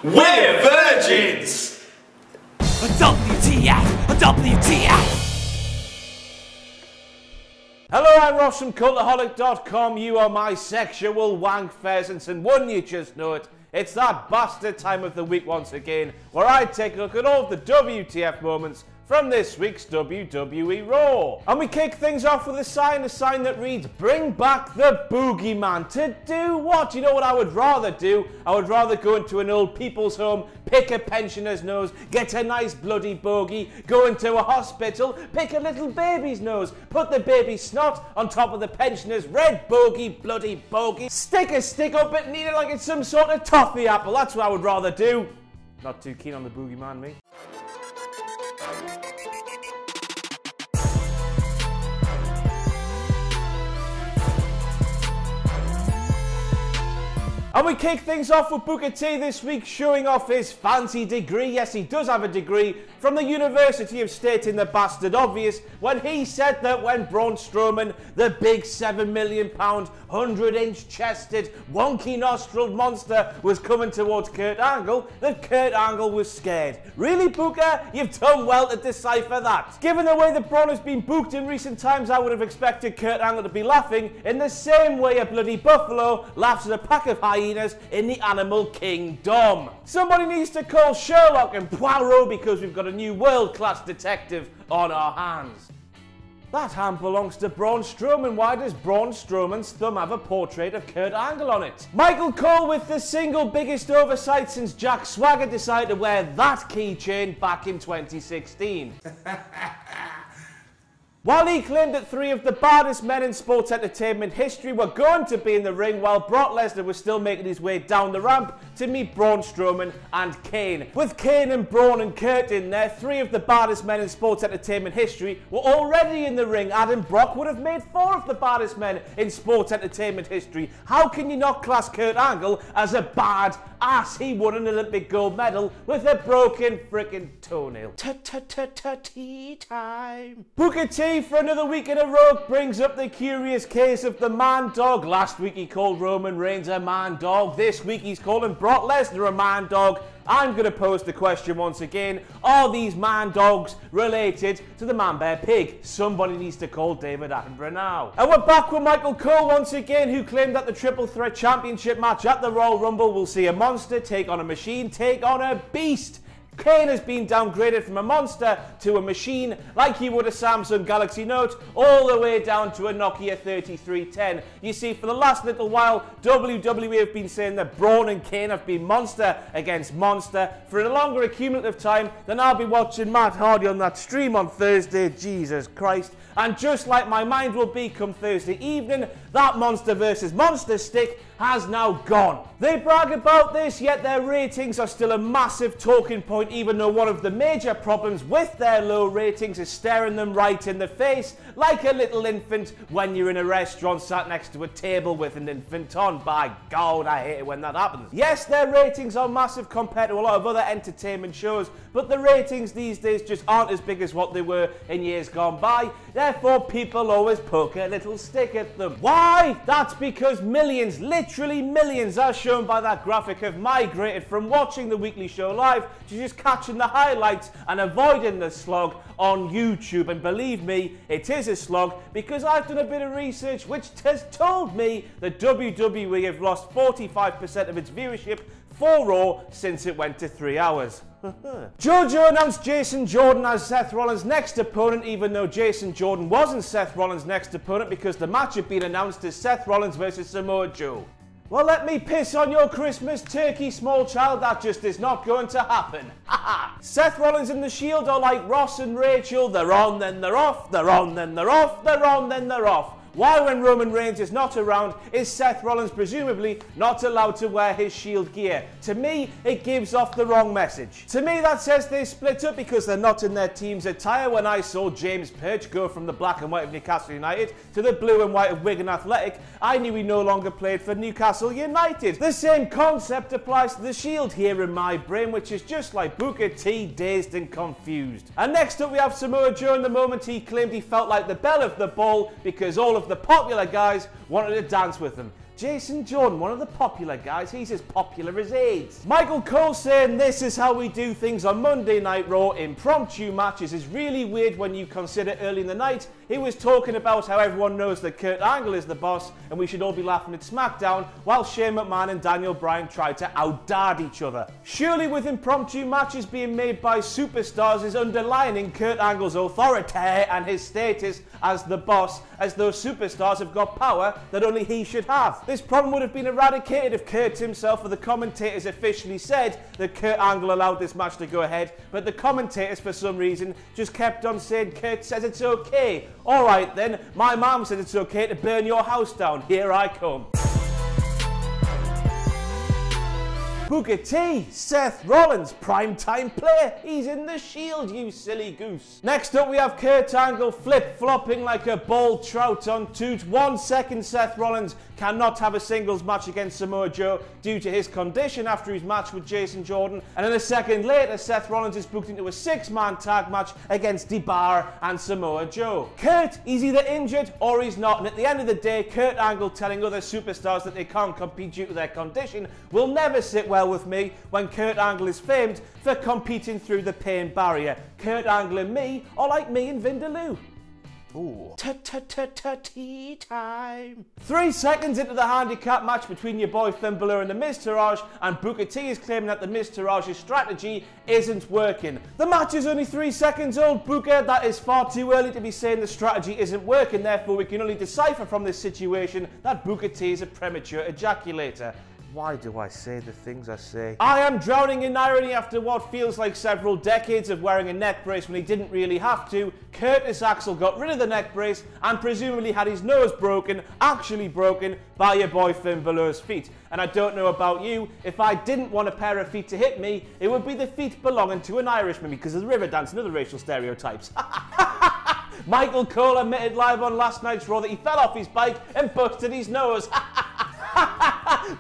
We're virgins! WTF! WTF! Hello, I'm Ross from Cultaholic.com. You are my sexual wank pheasants, and wouldn't you just know it? It's that bastard time of the week once again, where I take a look at all the WTF moments from this week's WWE Raw. And we kick things off with a sign that reads, bring back the boogeyman. To do what? You know what I would rather do? I would rather go into an old people's home, pick a pensioner's nose, get a nice bloody bogey, go into a hospital, pick a little baby's nose, put the baby's snot on top of the pensioner's red bogey, bloody bogey, stick a stick up it and eat it like it's some sort of toffee apple. That's what I would rather do. Not too keen on the boogeyman, me. And we kick things off with Booker T this week, showing off his fancy degree. Yes, he does have a degree from the University of Stating the Bastard Obvious, when he said that when Braun Strowman, the big £7 million, 100-inch chested, wonky nostrilled monster, was coming towards Kurt Angle, that Kurt Angle was scared. Really, Booker? You've done well to decipher that. Given the way that Braun has been booked in recent times, I would have expected Kurt Angle to be laughing in the same way a bloody buffalo laughs at a pack of hyenas in the animal kingdom. Somebody needs to call Sherlock and Poirot, because we've got a new world-class detective on our hands. That hand belongs to Braun Strowman. Why does Braun Strowman's thumb have a portrait of Kurt Angle on it? Michael Cole with the single biggest oversight since Jack Swagger decided to wear that keychain back in 2016. While he claimed that 3 of the baddest men in sports entertainment history were going to be in the ring, while Brock Lesnar was still making his way down the ramp to meet Braun Strowman and Kane. With Kane and Braun and Kurt in there, 3 of the baddest men in sports entertainment history were already in the ring. Adam Brock would have made 4 of the baddest men in sports entertainment history. How can you not class Kurt Angle as a bad ass? He won an Olympic gold medal with a broken frickin' toenail. Tea time. Booker T for another week in a row brings up the curious case of the man dog. Last week he called Roman Reigns a man dog. This week he's calling Brock Lesnar a man dog. I'm going to pose the question once again. Are these man dogs related to the man bear pig? Somebody needs to call David Attenborough now. And we're back with Michael Cole once again, who claimed that the Triple Threat Championship match at the Royal Rumble will see a monster take on a machine, take on a beast. Kane has been downgraded from a monster to a machine, like he would a Samsung Galaxy Note, all the way down to a Nokia 3310. You see, for the last little while, WWE have been saying that Braun and Kane have been monster against monster for a longer accumulative time than I'll be watching Matt Hardy on that stream on Thursday. Jesus Christ. And just like my mind will be come Thursday evening, that monster versus monster stick has now gone. They brag about this, yet their ratings are still a massive talking point, even though one of the major problems with their low ratings is staring them right in the face, like a little infant when you're in a restaurant sat next to a table with an infant on. By God, I hate it when that happens. Yes, their ratings are massive compared to a lot of other entertainment shows, but the ratings these days just aren't as big as what they were in years gone by. Therefore, people always poke a little stick at them. Why? That's because millions, literally millions, as shown by that graphic, have migrated from watching the weekly show live to just catching the highlights and avoiding the slog on YouTube. And believe me, it is a slog, because I've done a bit of research which has told me that WWE have lost 45% of its viewership for Raw since it went to 3 hours. JoJo announced Jason Jordan as Seth Rollins' next opponent, even though Jason Jordan wasn't Seth Rollins' next opponent, because the match had been announced as Seth Rollins versus Samoa Joe. Well, let me piss on your Christmas turkey, small child. That just is not going to happen. Seth Rollins and The Shield are like Ross and Rachel. They're on, then they're off. They're on, then they're off. They're on, then they're off. Why, when Roman Reigns is not around, is Seth Rollins presumably not allowed to wear his Shield gear? To me, it gives off the wrong message. To me, that says they split up because they're not in their team's attire. When I saw James Perch go from the black and white of Newcastle United to the blue and white of Wigan Athletic, I knew he no longer played for Newcastle United. The same concept applies to the Shield here in my brain, which is just like Booker T, dazed and confused. And next up we have Samoa Joe. In the moment he claimed he felt like the belle of the ball because all of the popular guys wanted to dance with him. Jason Jordan, one of the popular guys, he's as popular as AIDS. Michael Cole saying this is how we do things on Monday Night Raw. Impromptu matches is really weird when you consider early in the night he was talking about how everyone knows that Kurt Angle is the boss and we should all be laughing at SmackDown while Shane McMahon and Daniel Bryan tried to outdad each other. Surely with impromptu matches being made by superstars is underlining Kurt Angle's authority and his status as the boss, as those superstars have got power that only he should have. This problem would have been eradicated if Kurt himself or the commentators officially said that Kurt Angle allowed this match to go ahead, but the commentators for some reason just kept on saying Kurt says it's okay. Alright then, my mom said it's okay to burn your house down. Here I come. Booker T, Seth Rollins, primetime player. He's in the Shield, you silly goose. Next up we have Kurt Angle flip-flopping like a bald trout on toot. 1 second Seth Rollins cannot have a singles match against Samoa Joe due to his condition after his match with Jason Jordan. And then a second later, Seth Rollins is booked into a 6-man tag match against DeBar and Samoa Joe. Kurt, he's either injured or he's not. And at the end of the day, Kurt Angle telling other superstars that they can't compete due to their condition will never sit well with me when Kurt Angle is famed for competing through the pain barrier. Kurt Angle and me are like me and Vindaloo. Ooh. Tea time. 3 seconds into the handicap match between your boy Finn Balor and the Miz Taraj, and Booker T is claiming that the Miz Taraj's strategy isn't working. The match is only 3 seconds old, Booker. That is far too early to be saying the strategy isn't working. Therefore, we can only decipher from this situation that Booker T is a premature ejaculator. Why do I say the things I say? I am drowning in irony after what feels like several decades of wearing a neck brace when he didn't really have to. Curtis Axel got rid of the neck brace and presumably had his nose broken, actually broken, by your boy Finn Balor's feet. And I don't know about you, if I didn't want a pair of feet to hit me, it would be the feet belonging to an Irishman because of the river dance and other racial stereotypes. Michael Cole admitted live on last night's Raw that he fell off his bike and busted his nose.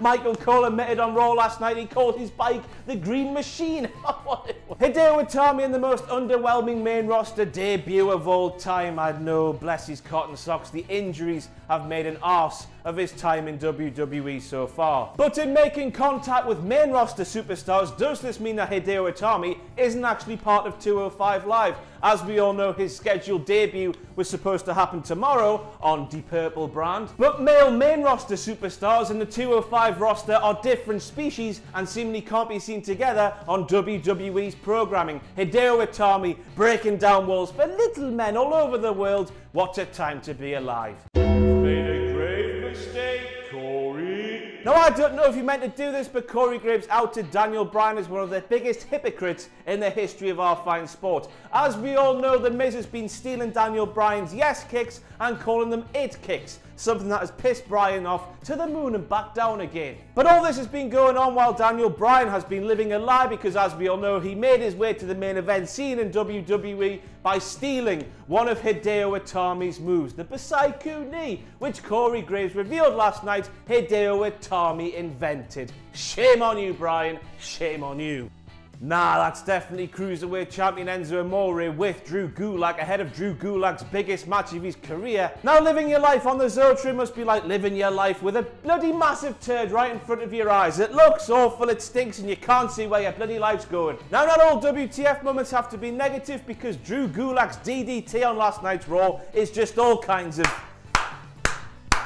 Michael Cole admitted on Raw last night he called his bike the Green Machine. Hideo Itami in the most underwhelming main roster debut of all time. I know, bless his cotton socks, the injuries have made an arse of his time in WWE so far. But in making contact with main roster superstars, does this mean that Hideo Itami isn't actually part of 205 Live? As we all know, his scheduled debut was supposed to happen tomorrow on the Purple brand. But male main roster superstars in the 205 roster are different species and seemingly can't be seen together on WWE's programming. Hideo Itami breaking down walls for little men all over the world. What a time to be alive. Made a grave mistake, Corey. Now, I don't know if you meant to do this, but Corey Graves outed Daniel Bryan as one of the biggest hypocrites in the history of our fine sport. As we all know, The Miz has been stealing Daniel Bryan's yes kicks and calling them it kicks, something that has pissed Bryan off to the moon and back down again. But all this has been going on while Daniel Bryan has been living a lie because, as we all know, he made his way to the main event scene in WWE by stealing one of Hideo Itami's moves, the Busaiku knee, which Corey Graves revealed last night Hideo Itami invented. Shame on you, Bryan. Shame on you. Nah, that's definitely Cruiserweight Champion Enzo Amore with Drew Gulak ahead of Drew Gulak's biggest match of his career. Now, living your life on the Zotri must be like living your life with a bloody massive turd right in front of your eyes. It looks awful, it stinks, and you can't see where your bloody life's going. Now, not all WTF moments have to be negative because Drew Gulak's DDT on last night's Raw is just all kinds of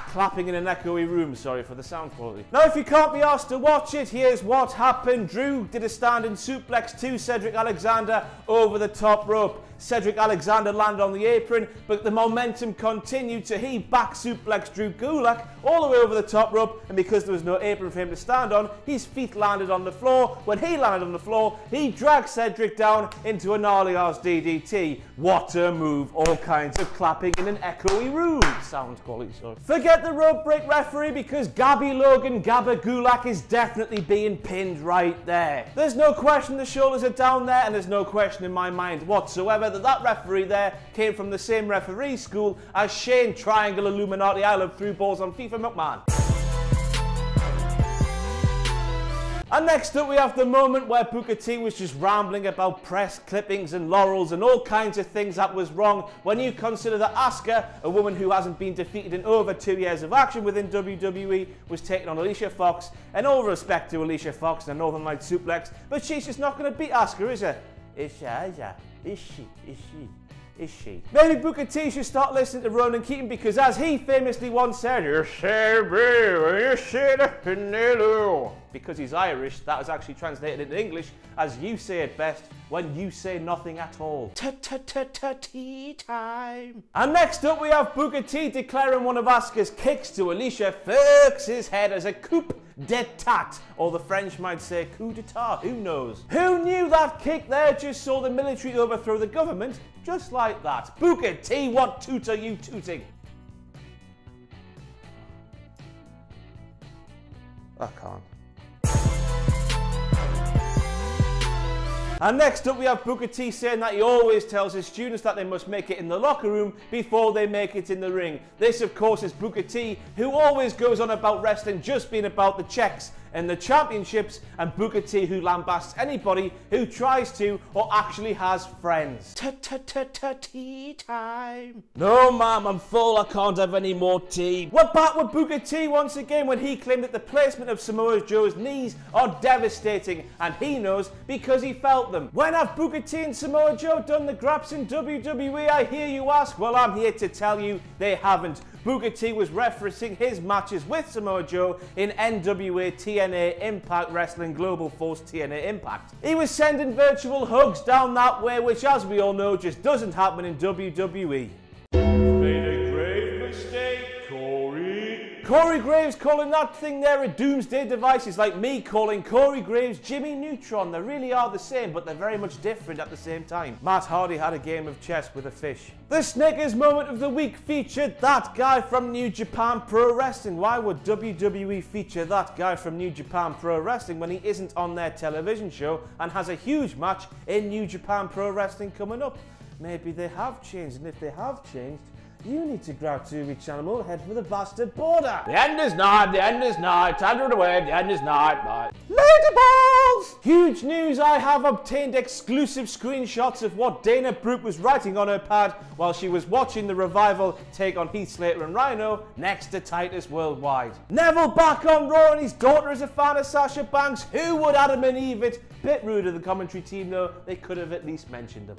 clapping in an echoey room, sorry for the sound quality. Now, if you can't be asked to watch it, here's what happened. Drew did a standing suplex to Cedric Alexander over the top rope. Cedric Alexander landed on the apron, but the momentum continued, so he back suplexed Drew Gulak all the way over the top rope, and because there was no apron for him to stand on, his feet landed on the floor. When he landed on the floor, he dragged Cedric down into a gnarly ass DDT. What a move. All kinds of clapping in an echoey room. Sound quality, sorry. Forget the rope break referee because Gabby Logan Gabba Gulak is definitely being pinned right there. There's no question the shoulders are down there, and there's no question in my mind whatsoever that referee there came from the same referee school as Shane Triangle Illuminati I Love Through Balls on FIFA McMahon. And next up we have the moment where Booker T was just rambling about press clippings and laurels and all kinds of things that was wrong when you consider that Asuka, a woman who hasn't been defeated in over 2 years of action within WWE, was taking on Alicia Fox, and all respect to Alicia Fox and a Northern Light suplex, but she's just not going to beat Asuka, is she? Is she? Maybe Booker T should start listening to Ronan Keaton, because as he famously once said, because he's Irish, that was actually translated into English as you say it best when you say nothing at all. Tea time. And next up we have Booker T declaring one of Asuka's kicks to Alicia Fox's head as a coup d'etat, or the French might say coup d'etat, who knows? Who knew that kick there just saw the military overthrow the government? Just like that. Booker T, what toot are you tooting? I can't. And next up we have Booker T saying that he always tells his students that they must make it in the locker room before they make it in the ring. This of course is Booker T, who always goes on about wrestling just being about the checks and the championships, and Booker T who lambasts anybody who tries to or actually has friends. Tea time. No ma'am, I'm full, I can't have any more tea. We're back with Booker T once again when he claimed that the placement of Samoa Joe's knees are devastating, and he knows because he felt them. When have Booker T and Samoa Joe done the graps in WWE, I hear you ask? Well, I'm here to tell you they haven't. Booker T was referencing his matches with Samoa Joe in NWA TNA Impact Wrestling Global Force TNA Impact. He was sending virtual hugs down that way, which as we all know just doesn't happen in WWE. Made a grave mistake, Corey Graves calling that thing there a doomsday device is like me calling Corey Graves Jimmy Neutron. They really are the same, but they're very much different at the same time. Matt Hardy had a game of chess with a fish. The Snickers moment of the week featured that guy from New Japan Pro Wrestling. Why would WWE feature that guy from New Japan Pro Wrestling when he isn't on their television show and has a huge match in New Japan Pro Wrestling coming up? Maybe they have changed, and if they have changed, you need to grab to each animal, head for the bastard border. The end is nigh, time to run away, the end is nigh, bye. Ladyballs! Huge news, I have obtained exclusive screenshots of what Dana Brooke was writing on her pad while she was watching the Revival take on Heath Slater and Rhino next to Titus Worldwide. Neville back on Raw and his daughter is a fan of Sasha Banks. Who would Adam and Eve it? Bit rude of the commentary team though, they could have at least mentioned them.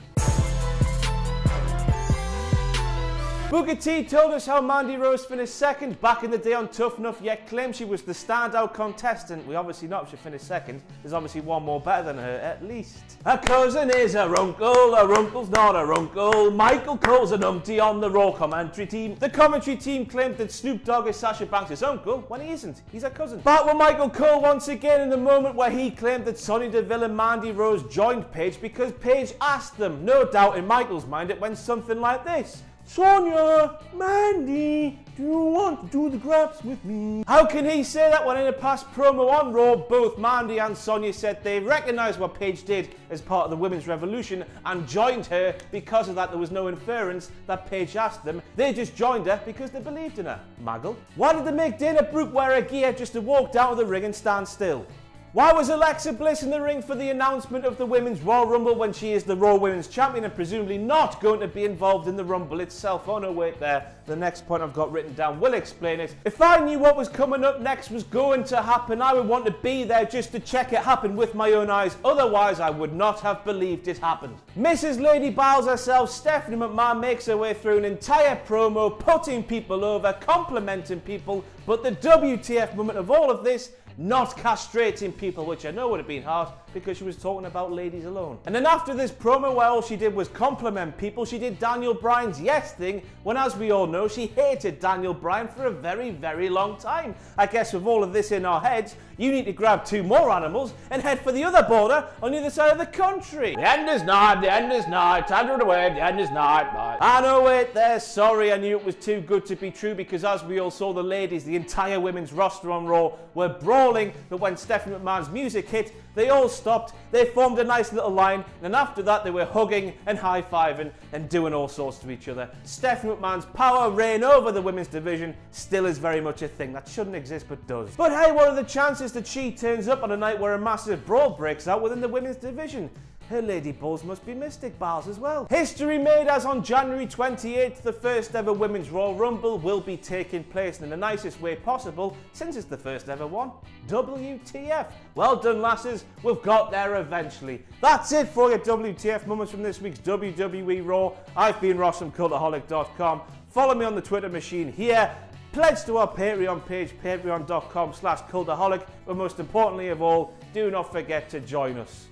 Booker T told us how Mandy Rose finished second back in the day on Tough Enough, yet claimed she was the standout contestant. We obviously know if she finished second. There's obviously one more better than her, at least. Her cousin is her uncle's not her uncle. Michael Cole's an umpty on the Raw commentary team. The commentary team claimed that Snoop Dogg is Sasha Banks' uncle, when he isn't. He's her cousin. Back with Michael Cole once again in the moment where he claimed that Sonya Deville and Mandy Rose joined Paige because Paige asked them. No doubt in Michael's mind it went something like this. Sonya, Mandy, do you want to do the graps with me? How can he say that when in a past promo on Raw, both Mandy and Sonya said they recognised what Paige did as part of the Women's Revolution and joined her because of that there was no inference that Paige asked them. They just joined her because they believed in her. Maggle. Why did they make Dana Brooke wear her gear just to walk down to the ring and stand still? Why was Alexa Bliss in the ring for the announcement of the Women's Royal Rumble when she is the Raw Women's Champion and presumably not going to be involved in the Rumble itself? Oh no, wait there. The next point I've got written down will explain it. If I knew what was coming up next was going to happen, I would want to be there just to check it happen with my own eyes. Otherwise, I would not have believed it happened. Mrs. Lady Biles herself, Stephanie McMahon, makes her way through an entire promo, putting people over, complimenting people, but the WTF moment of all of this, not castrating people, which I know would have been hard because she was talking about ladies alone. And then after this promo where all she did was compliment people, she did Daniel Bryan's yes thing when, as we all know, she hated Daniel Bryan for a very, very long time. I guess with all of this in our heads, you need to grab two more animals and head for the other border on the other side of the country. The end is nigh, time to run away, the end is nigh, bye. I know it there, sorry, I knew it was too good to be true, because as we all saw, the ladies, the entire women's roster on Raw, were brawling, but when Stephanie McMahon's music hit, they all stopped, they formed a nice little line, and after that they were hugging and high-fiving and doing all sorts to each other. Stephanie McMahon's power reign over the women's division still is very much a thing that shouldn't exist but does. But hey, what are the chances that she turns up on a night where a massive brawl breaks out within the women's division? Her lady bulls must be mystic bars as well. History made, as on January 28th, the first ever Women's Royal Rumble will be taking place in the nicest way possible, since it's the first ever one. WTF. Well done, lasses, we've got there eventually. That's it for your WTF moments from this week's WWE Raw. I've been Ross from Cultaholic.com. Follow me on the Twitter machine here. Pledge to our Patreon page, patreon.com/Cultaholic, but most importantly of all, do not forget to join us.